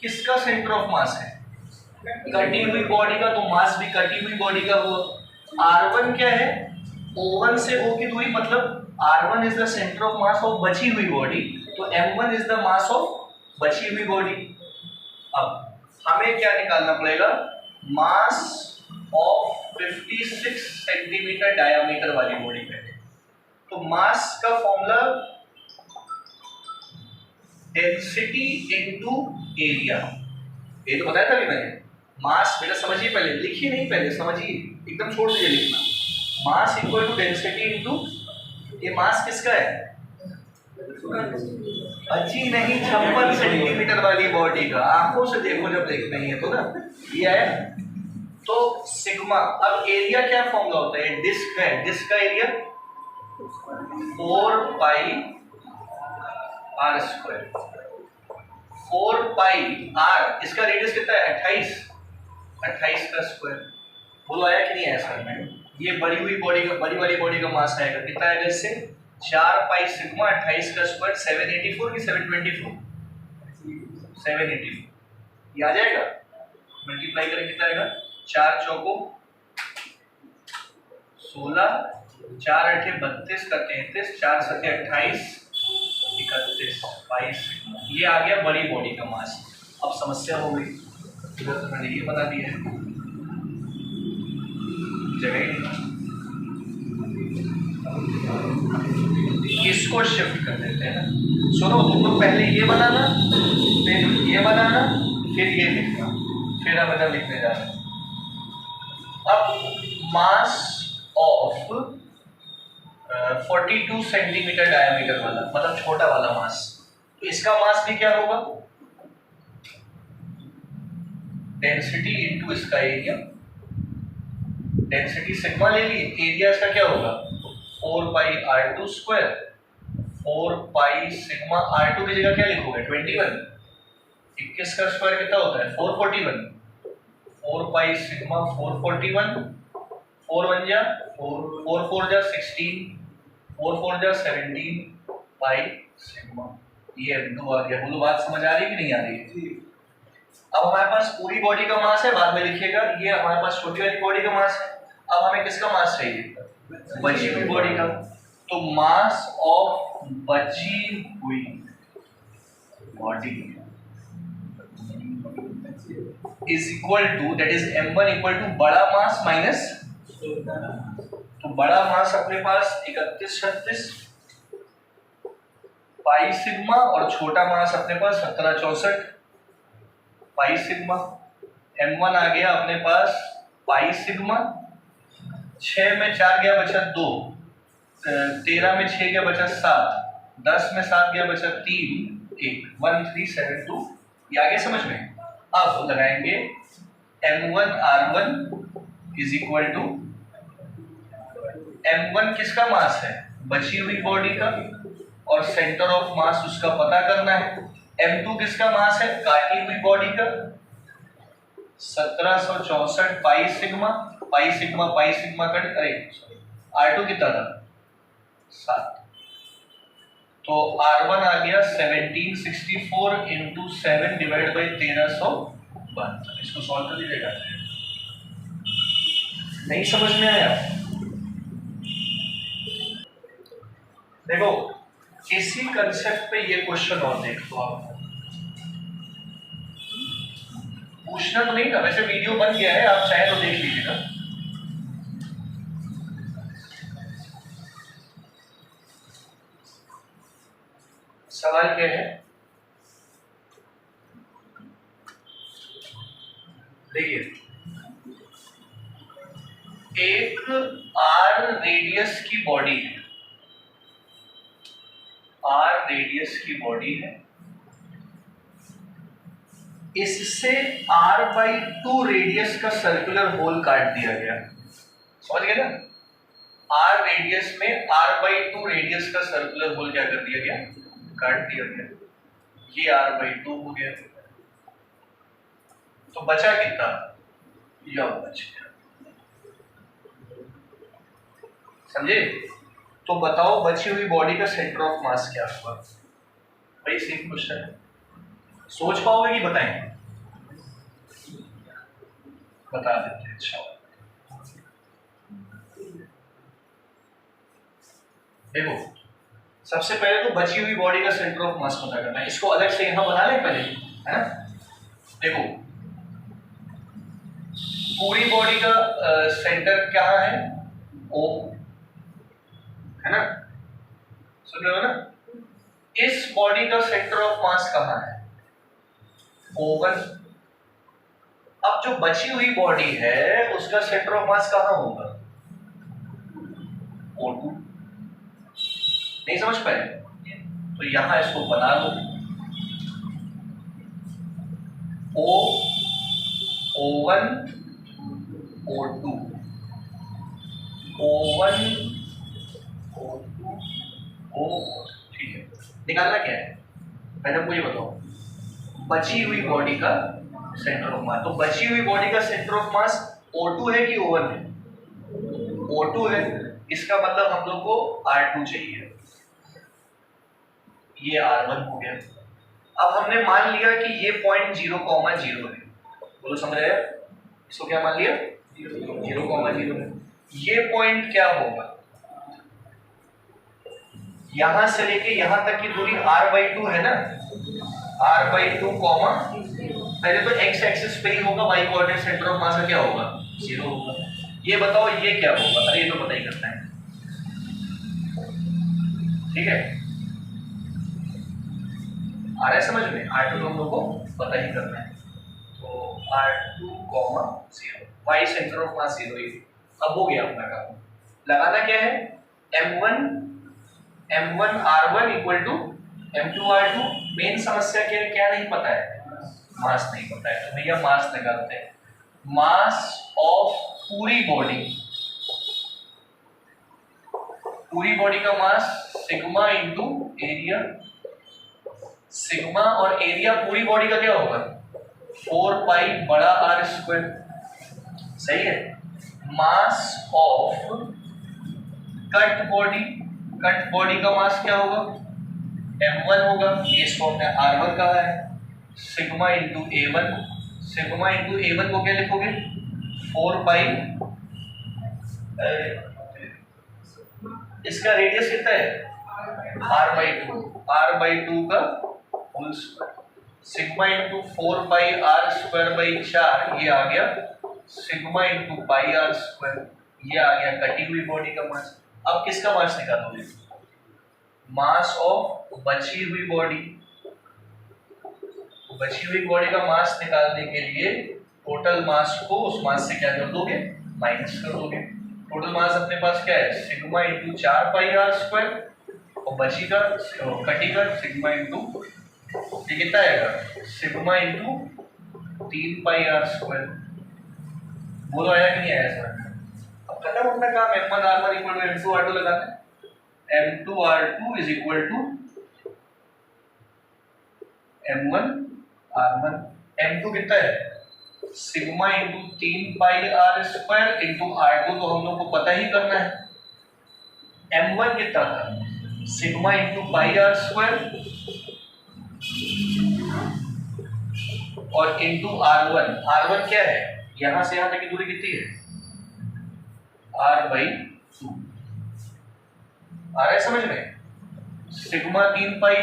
किसका सेंटर ऑफ मास है? कटी हुई बॉडी का, तो मास भी कटी हुई बॉडी का हुआ। R1 क्या है? O1 से O की दूरी, मतलब R1 is the centre of mass of बची हुई बॉडी, तो M1 is the mass of बची हुई बॉडी। अब हमें क्या निकालना पड़ेगा, मास ऑफ 56 सेंटीमीटर डायामीटर वाली बॉडी पे। तो मास का फॉर्मूला डेंसिटी इनटू एरिया, ये तो बताया था कि मैंने। मास बेटा समझिए, पहले लिखिए नहीं, पहले समझिए, एकदम छोड़ दीजिए लिखना। Mass equal to density into, ये मास किसका है, अच्छी नहीं 56 सेंटीमीटर वाली बॉडी का, आंखों से देखो जब देखना ही है तो ना, ये है। तो सिग्मा, अब एरिया क्या फॉर्मूला होता है, डिस्क है, डिस्क का area 4 pi R square, 4 pi R, इसका रेडियस कितना है 28 का स्क्वायर। बोलो आया कि नहीं आया सर में? ये बड़ी हुई बॉडी का, बड़ी वाली बॉडी का मास आएगा कितना आएगा इससे, 4 पाई सिग्मा 28 का स्क्वायर 784 की 724, 784 ये आ जाएगा। मल्टीप्लाई करें कितना आएगा, 4 चौको 16, 4 अठे 32 का 33, 4 सत्ते 28, 31 22 सिग्मा, ये आ गया बड़ी बॉडी का मास। अब समस्या हो गई, इधर तो मैंने ये बता दिया है, जगह इसको शिफ्ट कर देते हैं ना। सुनो, तुम लोग पहले ये बनाना, फिर ये बनाना, फिर ये लिखना, फिर हम इधर लिखने जा रहे हैं। अब मास ऑफ 42 सेंटीमीटर डायमीटर वाला, मतलब छोटा वाला मास, तो इसका मास भी क्या होगा, डेंसिटी इनटू इसका एरिया, डेंसिटी सिग्मा ले ली, एरिया इसका क्या होगा 4 पाई r2 square, 4 pi sigma r2 की जगह क्या लिखोगे 21, 21 का स्क्वायर कितना होता है 441, 4 पाई सिग्मा 441, 4 1 जा 4, 4 4 जा 16, 4 4 जा 17 पाई सिग्मा, ये m2 आ गया। बोलो बात समझ आ रही है कि नहीं आ रही है? अब हमारे पास पूरी बॉडी का मास है, बाद में लिखिएगा, ये हमारे पास छोटी वाली बॉडी का मास है। अब हमें किसका मास चाहिए, बची हुई बॉडी का। तो मास ऑफ बची हुई body is equal to, that is m1 equal to बड़ा मास माइनस, तो बड़ा मास अपने पास 31-36 पाई सिग्मा, और छोटा मास अपने पास 17-64 पाई सिग्मा। m1 आ गया अपने पास पाई सिग्मा, 6 में 4 गया बचा 2, 13 में 6 गया बचा 7, 10 में 7 गया बचा 3, 1, 1372, ये आ गया समझ में। अब लगाएंगे m1 r1 is equal to, m1 किसका मास है, बची हुई बॉडी का, और सेंटर ऑफ मास उसका पता करना है। m2 किसका मास है, काटी हुई बॉडी का, 1764 pi sigma, pi sigma pi sigma cut, अरे r2 कितना था 7, तो r1 आ गया 1764 इंटू 7 डिवाइड बाई 1372। इसको सॉल्व कर लीजिएगा। नहीं समझ में आया? देखो इसी कंसेप्ट पे ये क्वेश्चन और देख लो आप, पूछना तो नहीं था, वैसे वीडियो बन गया है, आप चाहे तो देख लीजिएगा। सवाल क्या है, देखिए एक आर रेडियस की बॉडी है, आर रेडियस की बॉडी है, इससे r/2 रेडियस का सर्कुलर होल काट दिया गया, समझ गए ना। r रेडियस में r/2 रेडियस का सर्कुलर होल क्या कर दिया गया, काट दिया गया, ये r/2 हो गया। तो बचा कितना, यह बच गया, समझे। तो बताओ बची हुई बॉडी का सेंटर ऑफ मास क्या हुआ, भाई सेम क्वेश्चन है, सोच पाओगे कि बताएं, बता देते हैं। अच्छा देखो सबसे पहले तो बची हुई बॉडी का सेंटर ऑफ मास पता करना है, इसको अलग से यहां बना लें पहले, है ना। देखो पूरी बॉडी का सेंटर क्या है? ओ, है ना? सुन रहे हो ना? इस बॉडी का सेंटर ऑफ मास कहाँ है? O1। अब जो बची हुई बॉडी है उसका सेंटर ऑफ मास कहाँ होगा? O2। नहीं समझ पाए? तो यहां इसको बना लो, O, O1, O2, O1, O2, O। ठीक है, निकालना क्या है? पहले हमको ये बताओ, बची हुई बॉडी का सेंटर ऑफ मास। तो बची हुई बॉडी का सेंटर ऑफ मास O2 है कि O1 है? O2 है। इसका मतलब हम लोग को R2 चाहिए। ये R1 हो गया। अब हमने मान लिया कि ये पॉइंट 0,0 है। बोलो समझ रहे हैं? इसको क्या मान लिया? 0,0 है। ये पॉइंट क्या होगा? यहां से लेके यहां तक की दूरी r/2 है ना? r/2 कॉमा, पहले तो x एक्सिस पे ही होगा, y कोऑर्डिनेट सेंटर ऑफ मास का क्या होगा? 0 होगा। ये बताओ ये क्या होगा? अरे ये तो पता ही करना है, ठीक है? आ रहा है समझ में? R2 तो हम लोग को पता ही करना है, तो R2, 0, y सेंटर ऑफ मास 0 ही। अब हो गया अपना काम। लगाना क्या है? M1 R1 equal to M2 R2। Main समस्या क्या नहीं पता है? मास नहीं पता है, तो भैया मास निकालते हैं। मास ऑफ पूरी बॉडी का मास सिग्मा इंटू एरिया। सिग्मा और एरिया पूरी बॉडी का क्या होगा? 4 पाई बड़ा आर स्क्वायर। सही है। मास ऑफ कट बॉडी का मास क्या होगा? M1 होगा। इसको हमने R1 कहा है। Sigma into A1। Sigma into A1 को क्या लिखोगे? 4 पाई, इसका रेडियस कितना है? R/2। R/2 का whole square. Sigma into 4 pi R square by 4, ये आ गया sigma into pi R square. ये आ गया कटी हुई बॉडी का मास। अब किसका मास निकालोगे? मास ऑफ बची हुई बॉडी का मास निकालने के लिए टोटल मास को उस मास से क्या कर दोगे? माइनस कर दोगे। टोटल मास अपने पास क्या है? Sigma into 4 pi R square, और बची का कटी का सिग्मा इंटू, ये कितना आएगा? Sigma into 3 pi R square. बोलो आया कि नहीं आया सर? अब खत्म अपना काम। M1 R1 equal to M2 R2 लगाना है। M2 R2 is equal to M1 R1। M2 कितना है? Sigma into 3 pi R square into R2 तो हम लोग को पता ही करना है। M1 कितना था? Sigma into pi R square और इंटू R1। R1 क्या है? यहां से यहां तक की दूरी कितनी है? R/2। आ रहा है समझ में? सिग्मा 3 पाई,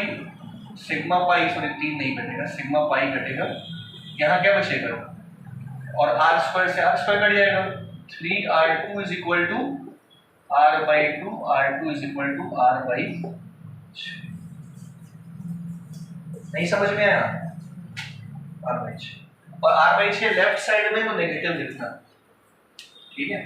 सिग्मा पाई सॉरी 3 नहीं कटेगा, सिग्मा पाई कटेगा। यहाँ क्या बचेगा? और आर स्क्वायर से आर स्क्वायर कट जाएगा। 3R2 is equal to R/2। R2 is equal to R/6। नहीं समझ में आया? R/6 और R/6 लेफ्ट साइड में तो नेगेटिव लिखना, ठीक है?